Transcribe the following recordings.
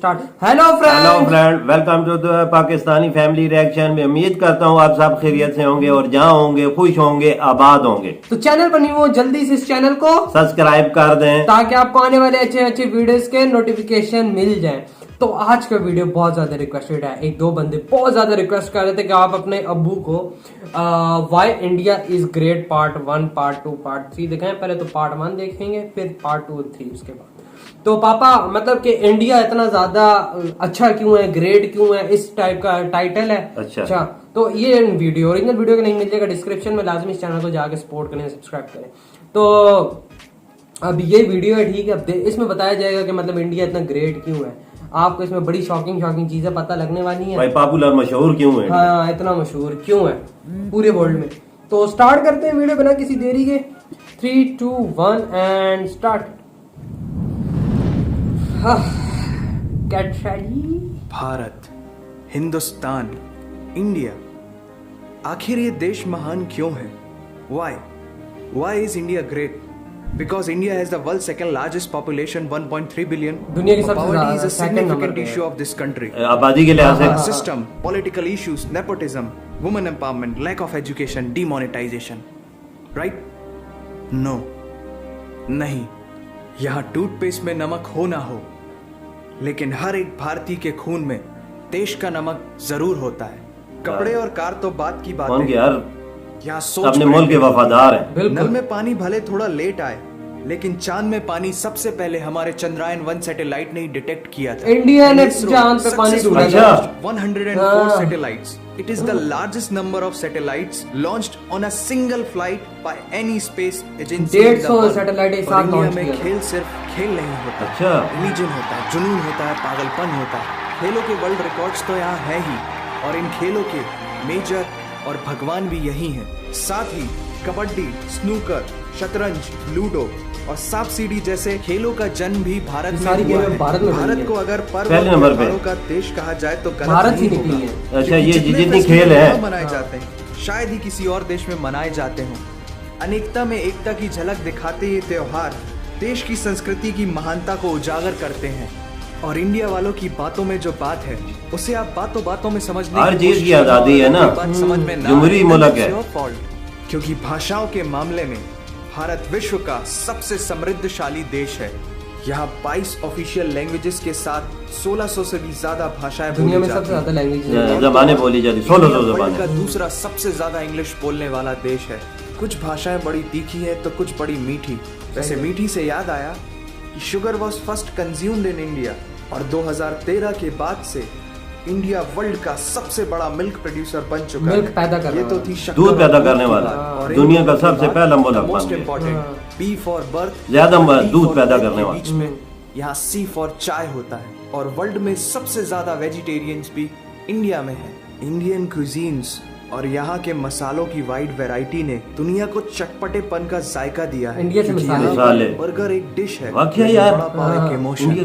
Start. Hello friend, welcome to the Pakistani family reaction में। उम्मीद करता हूँ आप सब खैरियत से होंगे और जहाँ होंगे खुश होंगे, आबाद होंगे। तो चैनल पर न्यू हो जल्दी से इस चैनल को सब्सक्राइब कर दें ताकि आपको आने वाले अच्छे अच्छे वीडियोस के नोटिफिकेशन मिल जाए। तो आज का वीडियो बहुत ज्यादा रिक्वेस्टेड है। एक दो बंदे बहुत ज्यादा रिक्वेस्ट कर रहे थे कि आप अपने अब्बू को why India is great part 1 part 2 part 3 दिखाएं। पहले तो पार्ट 1 देखेंगे, फिर पार्ट 2 और 3 उसके बाद। तो पापा मतलब कि इंडिया इतना ज्यादा अच्छा क्यों है, ग्रेट क्यों है, इस टाइप का टाइटल है। अच्छा तो ये वीडियो ओरिजिनल वीडियो का लिंक मिल जाएगा डिस्क्रिप्शन में। लाजमी इस चैनल को जाके सपोर्ट करें, सब्सक्राइब करें। तो अब ये वीडियो है, ठीक है। अब इसमें बताया जाएगा कि मतलब इंडिया इतना ग्रेट क्यों है। आपको इसमें बड़ी शॉकिंग चीजें पता लगने वाली हैं। भाई पॉपुलर मशहूर क्यों है, हाँ इतना मशहूर क्यों है पूरे वर्ल्ड में। तो स्टार्ट करते हैं वीडियो बिना किसी देरी के। 3, 2, 1 and start. Bharat, Hindustan, India, आखिर ये देश महान क्यों है? Why is India great? Because India has the world's second largest population, 1.3 billion. दुनिया की सबसे Poverty is ज्यादा a significant issue of this country. आबादी के लिहाज से System, political issues, nepotism, women empowerment, lack of education, demonetization. Right? No. नहीं. यहाँ टूथपेस्ट में नमक हो ना हो, लेकिन हर एक भारतीय के खून में देश का नमक जरूर होता है। कपड़े और कार तो बात की बात है यार, यहाँ सोच अपने मुल्क के वफादार हैं। नल में पानी भले थोड़ा लेट आए, लेकिन चांद में पानी सबसे पहले हमारे चंद्रयान 1 सैटेलाइट ने ही डिटेक्ट किया था। इंडिया ने चांद पे पानी ढूंढा। अच्छा। 104 satellites. It is the largest number of satellites launched on a single flight by any space agency. 150 satellite एक साथ लॉन्च में किया। खेल सिर्फ खेल नहीं होता। अच्छा। रिलीजन होता है, जुनून होता है, पागलपन होता है। खेलों के वर्ल्ड रिकॉर्ड्स तो यहाँ है ही, और इन खेलों के मेजर और भगवान भी यही हैं। साथ ही कबड्डी, स्नूकर, शतरंज, लूडो और सांप सीढ़ी जैसे खेलों का जन्म भी भारत में हुआ है। भारत को अगर पर्व और त्योहारों का देश कहा जाए तो गलत नहीं होगा। अच्छा, ये जितनी खेल है मनाए जाते हैं शायद ही किसी और देश में मनाए जाते हों। अनेकता में एकता की झलक दिखाते ये त्योहार देश की संस्कृति की महानता को उजागर करते हैं। और इंडिया वालों की बातों में जो बात है उसे आप बातों बातों में समझने हर चीज की आजादी है ना, समझ में ना जमहूरी मुल्क है। क्योंकि भाषाओं के मामले में भारत विश्व का सबसे समृद्धशाली देश है। यहाँ 22 ऑफिशियल लैंग्वेजेस के साथ 1600 से भी ज्यादा भाषाएं दुनिया में सबसे ज्यादा लैंग्वेज जबानें बोली जाती, 1600 जबानें। का दूसरा सबसे ज्यादा इंग्लिश बोलने वाला देश है। कुछ भाषाएं बड़ी तीखी है तो कुछ बड़ी मीठी। वैसे मीठी से याद आया कि sugar was first consumed in India, और 2013 के बाद से इंडिया वर्ल्ड का सबसे बड़ा मिल्क प्रोड्यूसर बन चुका है। मिल्क पैदा करने ये तो थी दूध पैदा करने वाला, दुनिया का सबसे पहला मुल्क। Most important be for birth, ज्यादा दूध पैदा करने वाला। यहाँ सी फॉर चाय होता है, और वर्ल्ड में सबसे ज्यादा वेजिटेरियंस भी इंडिया में है। इंडियन क्यूजीन्स और यहाँ के मसालों की वाइड वैरायटी ने दुनिया को चटपटेपन का जायका दिया है। इंडिया के मिसाले बर्गर एक डिश है, वाकई यार, इंडिया के मिसाले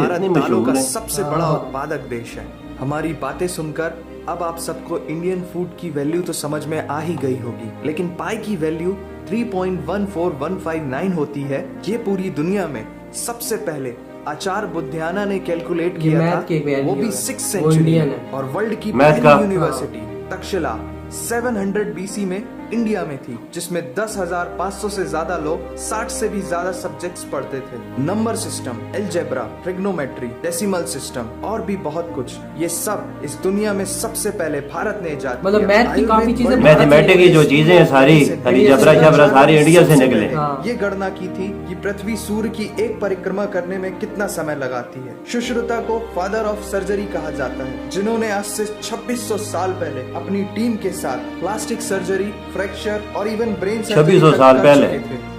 इतनी मशहूर का हैं। सबसे बड़ा उत्पादक देश है। हमारी बातें सुनकर अब आप सबको इंडियन फूड की वैल्यू तो समझ में आ ही गई होगी, लेकिन पाई की वैल्यू 3.14159 होती है। ये पूरी दुनिया में सबसे पहले आचार्य बुद्धियाना ने कैलकुलेट किया था, वो भी 6th सेंचुरी। और वर्ल्ड की पहली यूनिवर्सिटी तक्षशिला 700 BC में इंडिया में थी, जिसमें 10,500 से ज्यादा लोग 60 से भी ज्यादा सब्जेक्ट्स पढ़ते थे। Number system, algebra, trigonometry, decimal system और भी बहुत कुछ, ये सब इस दुनिया में सबसे पहले भारत ने इजाद मतलब मैथ की काफी चीजें, मैथमेटिक्स की जो चीजें हैं सारी अलजेब्रा शबरा सारी इंडिया से निकले। ये गणना की थी कि पृथ्वी सूर्य की एक परिक्रमा करने में कितना समय लगाती है। सुश्रुता को फादर ऑफ सर्जरी कहा जाता है, जिन्होंने आज से 2600 साल पहले अपनी टीम के साथ प्लास्टिक सर्जरी, फ्रैक्चर और इवन ब्रेन 2600 साल पहले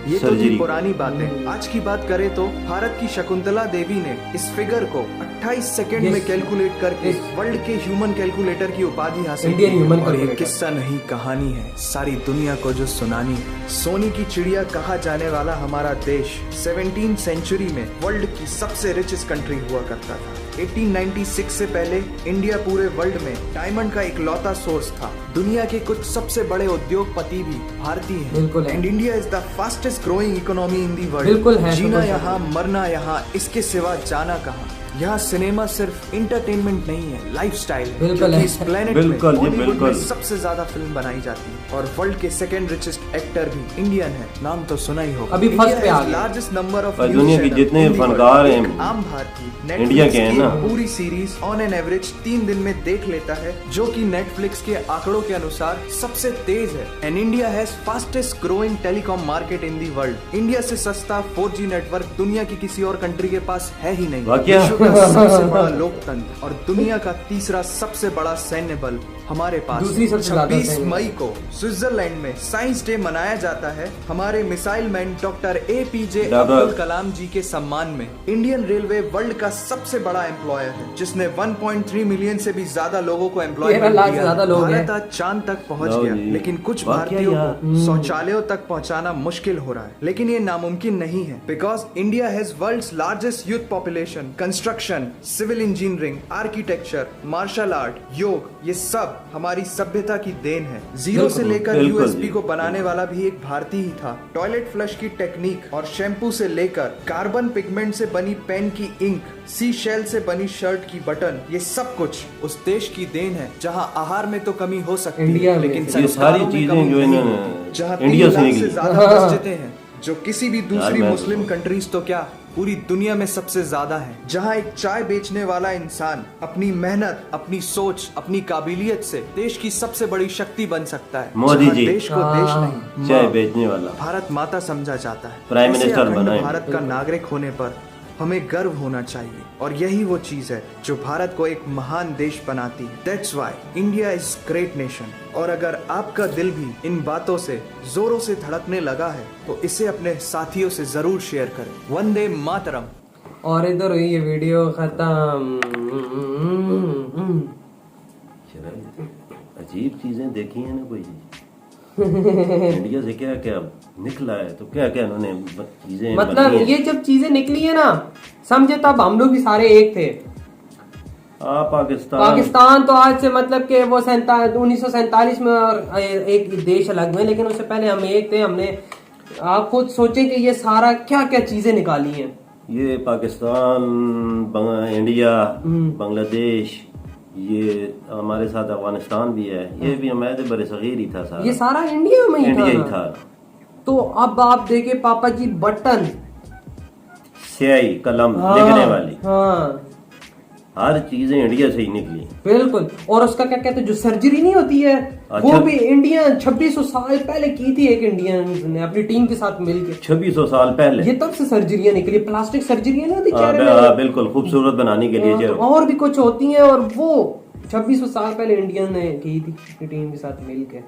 ये तो थी पुरानी बातें। आज की बात करें तो भारत की शकुंतला देवी ने इस फिगर को 28 सेकंड में कैलकुलेट करके वर्ल्ड के ह्यूमन कैलकुलेटर की उपाधि हासिल की। और ये किस्सा नहीं कहानी है, सारी दुनिया को जो सुनानी है। सोने की चिड़िया कहा जाने वाला हमारा देश 17th सेंचुरी में वर्ल्ड की सबसे रिचेस्ट कंट्री हुआ करता था। 1896 से पहले इंडिया पूरे वर्ल्ड में डायमंड का इकलौता सोर्स था। दुनिया के कुछ सबसे बड़े उद्योगपति भी भारतीय हैं। And India is the fastest growing economy in the world. जीना यहाँ, मरना यहाँ, इसके सिवा जाना कहाँ। यहाँ सिनेमा सिर्फ इंटरटेनमेंट नहीं है, लाइफस्टाइल है, बिल्कुल जो है। कि इस प्लेनेट बिल्कुल में जी, बॉलीवुड बिल्कुल। में सबसे ज्यादा फिल्म बनाई जाती है और वर्ल्ड के सेकंड रिचेस्ट एक्टर भी इंडियन है। नाम तो सुना ही होगा। अभी first पे आ गया। लार्जेस्ट नंबर ऑफ और दुनिया के जितने फनकार हैं, आम भारतीय इंडिया के हैं ना। पूरी सीरीज ऑन एन एवरेज 3 दिन में देख लेता है, जो कि नेटफ्लिक्स के आंकड़ों के अनुसार सबसे तेज है। And India has fastest growing telecom market in the world. India से सस्ता 4G नेटवर्क दुनिया की किसी और कंट्री के पास है ही नहीं। वाकया? विश्व का सबसे बड़ा लोकतंत्र और दुनिया का तीसरा सबसे बड़ा सैन्य बल हमारे पास। दूसरी सबसे ज्यादा 26 सैन्य बल। मई को स्विट्जरलैंड में साइंस डे मनाया जाता है हमारे missile man doctor APJ Abdul Kalam ji के सम्मान में। इंडियन रेलवे वर्ल्ड का सबसे बड़ा एम्प्लॉयर है, जिसने 1.3 मिलियन से भी ज्यादा लोगों को 13 लाख से ज्यादा लोग हैं। भारत आज चांद तक पहुंच लो गया, जी। लेकिन कुछ वाकया भारतीयों यार। को शौचालयों तक पहुंचाना मुश्किल हो रहा है। लेकिन ये नामुमकिन नहीं है, because India has world's largest youth population. Construction, civil engineering, architecture, martial art, yoga, ये सब हमारी सभ्यता की देन है। जीरो से लेकर बिल्कुल USB जी। को बनाने वाला भी एक भारतीय ही था। टॉयलेट फ्लश की टेक्निक और शैम्पू से लेकर कार्बन पिगमेंट से बनी पेन की इंक, सी शेल से बनी शर्ट की बटन, ये सब कुछ उस देश की देन है जहां आहार में तो कमी हो सकती इंडिया है, में लेकिन से। ये संस्कारों सारी में चीजें कमी जो नहीं इन्होंने होती। जहां इंडिया 3 से लाख से निकली। ज्यादा मस्जिदें हैं, जो किसी भी दूसरी मैं मुस्लिम तो- कंट्रीज तो क्या पूरी दुनिया में सबसे ज्यादा है। जहां एक चाय बेचने वाला इंसान अपनी मेहनत, अपनी सोच, अपनी काबिलियत से देश की सबसे बड़ी शक्ति बन सकता है। मोदी जहां जी। देश को देश हाँ। नहीं, चाय माँ, बेचने वाला। भारत माता समझा जाता है। प्राइम ऐसे मिनिस्टर अखंड बनाए। भारत का नागरिक होने पर हमें गर्व होना चाहिए, और यही वो चीज है जो भारत को एक महान देश बनाती है। That's why India is great nation। और अगर आपका दिल भी इन बातों से जोरों से धड़कने लगा है, तो इसे अपने साथियों से जरूर शेयर करें। वंदे मातरम। और इधर हुई ये वीडियो खत्म। अजीब चीजें देखी है ना कोई इंडिया से क्या क्या निकला है, तो क्या क्या उन्होंने चीजें मतलब बनाई हैं। ये जब चीजें निकली है ना, समझे तब हम लोग भी सारे एक थे। पाकिस्तान तो आज से मतलब कि वो 1947 में और एक देश अलग में, लेकिन उससे पहले हम एक थे। हमने आप खुद सोचे कि ये सारा क्या क्या चीजें निकाली हैं। ये पाकिस्तान, इंडिया, बांग्लादेश, ये हमारे साथ अफगानिस्तान भी है, ये भी हमारे बड़े सगीर ही था सारा। ये सारा इंडिया में ही इंडिया ही था, था। तो अब आप देखे पापा जी, बटन, स्याही, कलम, हाँ, लिखने वाली, हाँ हर चीजें इंडिया से ही निकली। बिल्कुल। और उसका क्या कहते हैं, जो सर्जरी नहीं होती है, अच्छा। वो भी इंडिया 2600 साल पहले की थी एक इंडियन ने अपनी टीम के साथ मिलकर। 2600 साल पहले ये तब से सर्जरियां निकली, प्लास्टिक सर्जरियां नहीं होती चेहरे में, बिल्कुल खूबसूरत बनाने के लिए जो और भी कुछ होती हैं, और वो 2600 साल पहले इंडियन ने की थी अपनी टीम के साथ मिलकर।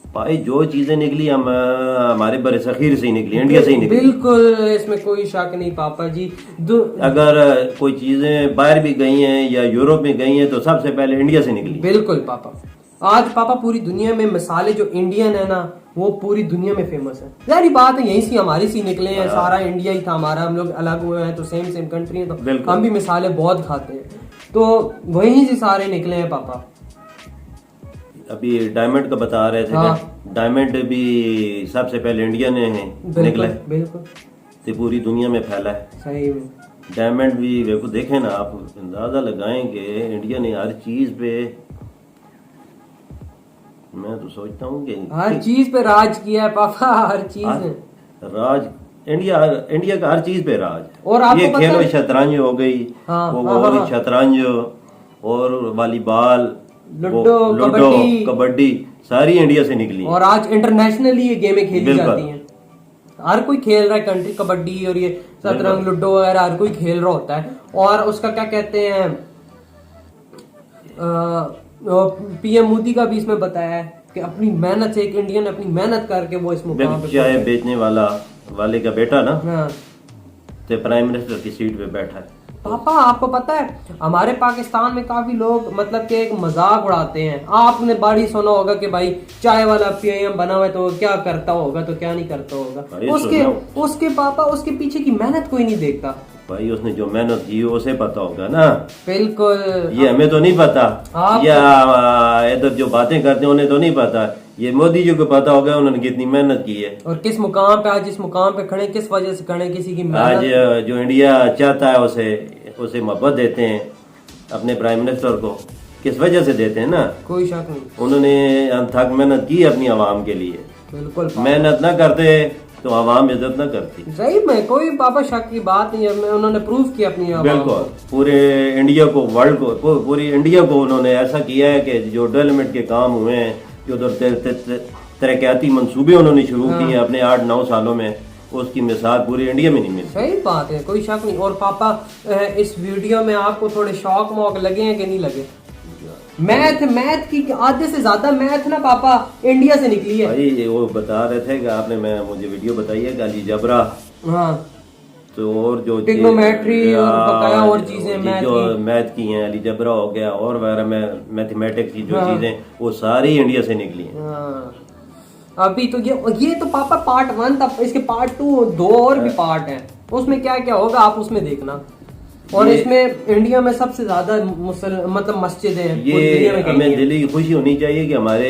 भाई जो चीजें निकली हम हमारे बड़े सखीर से ही निकली, इंडिया से ही निकली। बिल्कुल, इसमें कोई शक नहीं पापा जी। अगर कोई चीजें बाहर भी गई हैं या यूरोप में गई हैं, तो सबसे पहले इंडिया से निकली। बिल्कुल पापा। आज पापा पूरी दुनिया में मसाले जो इंडियन है ना, वो पूरी दुनिया में फेमस है। सारी बात है, यहीं से हमारी सी निकले हैं, सारा इंडिया ही था हमारा। हम लोग अलग हुए हैं तो सेम कंट्री है, तो हम भी मसाले बहुत खाते हैं, तो वहीं से सारे निकले हैं पापा। अभी डायमंड का बता रहे थे, हाँ। डायमंड भी सबसे पहले इंडिया ने निकला है, बिल्कुल तो पूरी दुनिया में फैला है। सही में डायमंड भी देखो, देखें ना आप, अंदाजा लगाएंगे इंडिया ने हर चीज पे, मैं तो सोचता हूँ कि हर चीज पे राज किया है पापा, हर चीज है। राज इंडिया का हर चीज पे राज। और आपको ये पता खेलो, है? शतरंज हो गई, हाँ, वो हाँ, हाँ। शतरंज और वॉलीबॉल, लूडो, कबड्डी सारी इंडिया से निकली। और आज इंटरनेशनली ये गेमें खेली बिल्कुल। जाती हैं। हर कोई खेल रहा है, कंट्री कबड्डी और ये शतरंज, लूडो वगैरह हर कोई खेल रहा होता है। और उसका क्या कहते हैं, PM मोदी का भी इसमें बताया है कि अपनी मेहनत से, एक इंडियन अपनी मेहनत करके वो इस मुकाम पे चाय बेचने वाले का बेटा ना, हाँ। तो प्राइम मिनिस्टर की सीट पे बैठा है। पापा आपको पता है, हमारे पाकिस्तान में काफी लोग मतलब कि एक मजाक उड़ाते हैं। आपने बड़ी सुना होगा कि भाई चाय वाला PM बना हुआ है तो क्या करता होगा, तो क्या नहीं करता होगा। उसके पापा उसके पीछे की मेहनत कोई नहीं देखता। भाई उसने जो मेहनत की उसे पता होगा ना। बिल्कुल, ये हमें तो नहीं पता, आप या इधर जो बातें करते हैं उन्हें तो नहीं पता। ये मोदी जी को पता होगा उन्होंने कितनी मेहनत की है, और किस मुकाम पे आज इस मुकाम पे खड़े, किस वजह से खड़े, किसी की आज मेहनत। जो इंडिया चाहता है उसे उसे मोहब्बत देते हैं अपने प्राइम मिनिस्टर को, किस वजह से देते हैं ना, कोई शक नहीं, उन्होंने अनथक मेहनत की अपनी आवाम के लिए। बिल्कुल मेहनत ना करते तो आवाम इज्जत ना करती। सही में कोई पापा शक की बात नहीं है, उन्होंने प्रूव किया अपनी आवाम बिल्कुल, को। पूरे इंडिया को, वर्ल्ड को, पूरी इंडिया को उन्होंने ऐसा किया है कि जो डेवलपमेंट के काम हुए हैं, जो उधर तरक्याती मंसूबे उन्होंने शुरू किए हैं अपने 8-9 सालों में, उसकी मिसाल पूरी इंडिया में नहीं मिलती। सही बात है, कोई शक नहीं। और पापा इस वीडियो में आपको थोड़े शौक मौक लगे हैं कि नहीं लगे? मैथ की आधे से ज्यादा मैथ ना पापा इंडिया से निकली है। भाई वो बता रहे थे कि आपने, मुझे वीडियो बताई है कि अलजेब्रा, हाँ, तो और जो ट्रिग्नोमेट्री और बकाया और चीजें मैथ की हैं, अलजेब्रा हो गया और वगैरह में मैथमेटिक्स की जो चीजें, वो सारी इंडिया से निकली हैं। हाँ। अभी तो ये तो पापा पार्ट 1 था, इसके पार्ट 2 2 और भी पार्ट हैं, उसमें क्या क्या होगा आप उसमें देखना। और इसमें इंडिया में सबसे ज्यादा मतलब मस्जिद है। ये हमें दिली की खुशी होनी चाहिए कि हमारे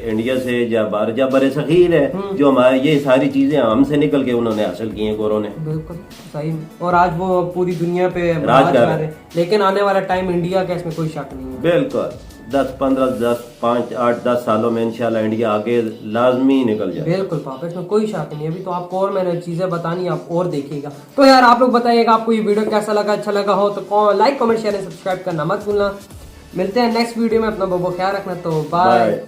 इंडिया से जब बड़े सगीर है, जो हमारे ये सारी चीजें हमसे निकल के उन्होंने हासिल की हैं गोरों ने। बिल्कुल सही। और आज वो पूरी दुनिया पे राज कर रहे हैं। लेकिन आने वाला टाइम इंडिया का, इसमें कोई शक नहीं है। बिल्कुल 5-8-10 सालों में इंशाल्लाह इंडिया आगे लाजमी निकल जाए। बिल्कुल पापा, इसमें कोई शक नहीं। अभी तो आपको और मैंने चीजें बतानी, आप और देखिएगा। तो यार आप लोग बताइएगा आपको ये वीडियो कैसा लगा, अच्छा लगा हो तो लाइक कमेंट शेयर सब्सक्राइब करना मत भूलना। मिलते हैं नेक्स्ट वीडियो में, अपना बहुत ख्याल रखना, तो बाय।